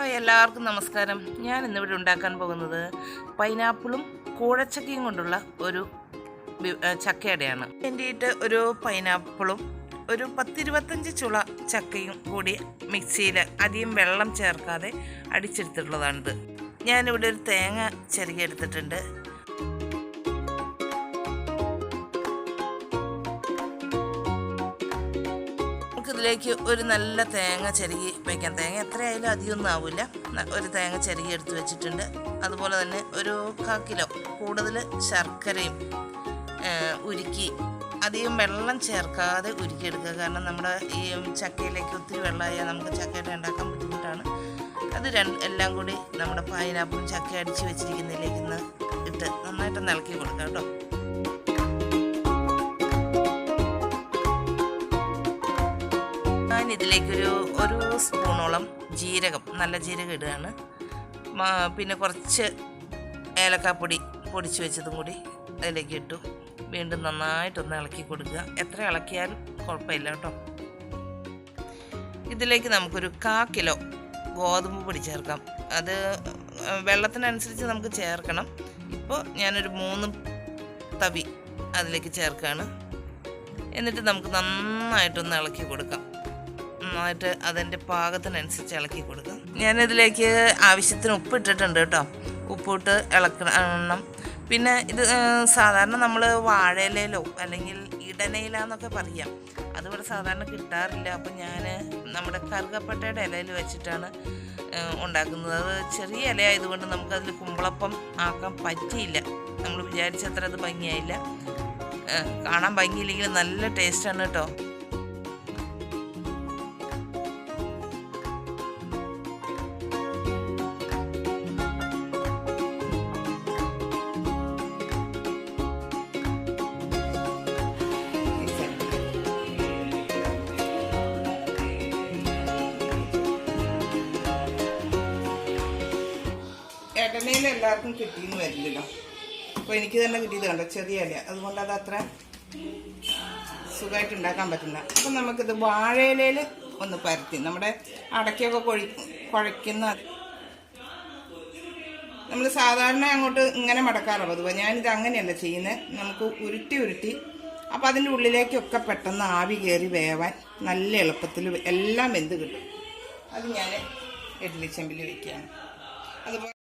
Hi, എല്ലാവർക്കും നമസ്കാരം. ഞാൻ ഇന്നിവിടെ ഉണ്ടാക്കാൻ പോകുന്നത് പൈനാപ്പിളും കൂഴച്ചക്കയും കൊണ്ടുള്ള ഒരു ചക്കയടയാണ്. വേണ്ടിയിട്ട് ഒരു പൈനാപ്പിളും ഒരു 10-25 ചുള ചക്കയും കൂടി മിക്സിയിൽ അധികം വെള്ളം ചേർക്കാതെ അടിച്ചെടുത്തിട്ടുള്ളതാണിത്. ഞാനിവിടെ ഒരു തേങ്ങ ചിരകി എടുത്തിട്ടുണ്ട്. ഇതിലേക്ക് ഒരു നല്ല തേങ്ങ ചിരകി വയ്ക്കാം. തേങ്ങ എത്രയായാലും അധികമൊന്നും ആവില്ല. ഒരു തേങ്ങ ചിരകി എടുത്ത് വെച്ചിട്ടുണ്ട്. അതുപോലെ തന്നെ ഒരു 1/4 കിലോ കൂടുതൽ ശർക്കരയും ഉരുക്കി അധികം വെള്ളം ചേർക്കാതെ ഉരുക്കിയെടുക്കുക. കാരണം നമ്മുടെ ഈ ചക്കയിലേക്ക് ഒത്തിരി വെള്ളമായാൽ നമുക്ക് ചക്കയുടെ ഉണ്ടാക്കാൻ ബുദ്ധിമുട്ടാണ്. അത് എല്ലാം കൂടി നമ്മുടെ പൈനാപ്പിളും ചക്ക അടിച്ച് വെച്ചിരിക്കുന്നതിലേക്ക് ഇട്ട് നന്നായിട്ട് ഇളക്കി കൊടുക്കാം കേട്ടോ. ഇതിലേക്കൊരു സ്പൂണോളം ജീരകം, നല്ല ജീരകം ഇടുകയാണ്. പിന്നെ കുറച്ച് ഏലക്കാപ്പൊടി പൊടിച്ച് വെച്ചതും കൂടി അതിലേക്ക് ഇട്ടു. വീണ്ടും നന്നായിട്ടൊന്ന് ഇളക്കി കൊടുക്കുക. എത്ര ഇളക്കിയാലും കുഴപ്പമില്ല കേട്ടോ. ഇതിലേക്ക് നമുക്കൊരു 1/4 കിലോ ഗോതമ്പ് പൊടി ചേർക്കാം. അത് വെള്ളത്തിനനുസരിച്ച് നമുക്ക് ചേർക്കണം. ഇപ്പോൾ ഞാനൊരു 3 തവി അതിലേക്ക് ചേർക്കുകയാണ്. എന്നിട്ട് നമുക്ക് നന്നായിട്ടൊന്ന് ഇളക്കി കൊടുക്കാം. നന്നായിട്ട് അതിൻ്റെ പാകത്തിനനുസരിച്ച് ഇളക്കി കൊടുക്കുക. ഞാനിതിലേക്ക് ആവശ്യത്തിന് ഉപ്പ് ഇട്ടിട്ടുണ്ട് കേട്ടോ. ഉപ്പിട്ട് ഇളക്കണം. പിന്നെ ഇത് സാധാരണ നമ്മൾ വാഴയിലയിലോ അല്ലെങ്കിൽ ഇടനയിലെന്നൊക്കെ പറയാം. അതിവിടെ സാധാരണ കിട്ടാറില്ല. അപ്പം ഞാൻ നമ്മുടെ കറുകപ്പട്ടയുടെ ഇലയിൽ വെച്ചിട്ടാണ് ഉണ്ടാക്കുന്നത്. അത് ചെറിയ ഇലയായതുകൊണ്ട് നമുക്കതിൽ കുമ്പളപ്പം ആക്കാൻ പറ്റിയില്ല. നമ്മൾ വിചാരിച്ചത്ര അത് ഭംഗിയായില്ല. കാണാൻ ഭംഗിയില്ലെങ്കിൽ നല്ല ടേസ്റ്റാണ് കേട്ടോ. ഇടനയിൽ എല്ലാവർക്കും കിട്ടിയെന്ന് വരില്ലല്ലോ. അപ്പോൾ എനിക്ക് തന്നെ കിട്ടിയത് കണ്ടോ, ചെറിയ ഇല. അതുകൊണ്ട് അത് അത്ര സുഖമായിട്ട് ഉണ്ടാക്കാൻ പറ്റില്ല. അപ്പം നമുക്കിത് വാഴയിലയിൽ ഒന്ന് പരത്തി നമ്മുടെ അടയ്ക്കൊക്കെ കുഴയ്ക്കുന്ന നമ്മൾ സാധാരണ അങ്ങോട്ട് ഇങ്ങനെ മടക്കാറുള്ളത്. അപ്പോൾ ഞാനിത് അങ്ങനെയല്ല ചെയ്യുന്നത്. നമുക്ക് ഉരുട്ടി അപ്പോൾ അതിൻ്റെ ഉള്ളിലേക്കൊക്കെ പെട്ടെന്ന് ആവി കയറി വേവാൻ നല്ല എളുപ്പത്തിൽ എല്ലാം വെന്ത് കിട്ടും. അത് ഞാൻ ഇഡ്ഡലി ചെമ്പിൽ വയ്ക്കുകയാണ്. അതുപോലെ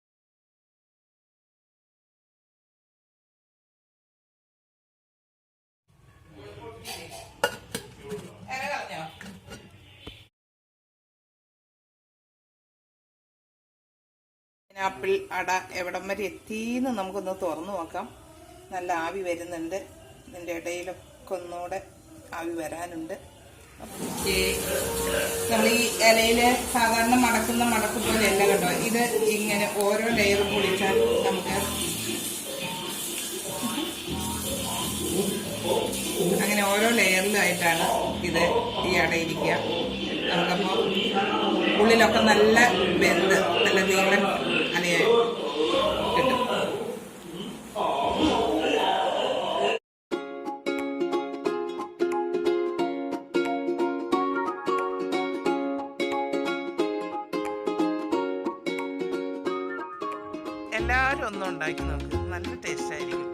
പൈനാപ്പിൾ അട എവിടം വരെ എത്തിയെന്ന് നമുക്കൊന്ന് തുറന്നു നോക്കാം. നല്ല ആവി വരുന്നുണ്ട്. ഇതിൻ്റെ ഇടയിലൊക്കെ ഒന്നുകൂടെ ആവി വരാനുണ്ട്. നമ്മൾ ഈ ഇലയിൽ സാധാരണ മടക്ക് പോലെയല്ല കേട്ടോ. ഇത് ഇങ്ങനെ ഓരോ ലെയറും പൊടിച്ചാൽ നമുക്ക് അങ്ങനെ ഓരോ ലെയറിലായിട്ടാണ് ഇത് ഈ അടയിരിക്കുക. നമുക്കപ്പോൾ ഉള്ളിലൊക്കെ നല്ല വെന്ത് നല്ല നീളൻ അലയായി കിട്ടും. എല്ലാവരും ഒന്നും ഉണ്ടാക്കി നോക്ക്, നല്ല ടേസ്റ്റ് ആയിരിക്കും.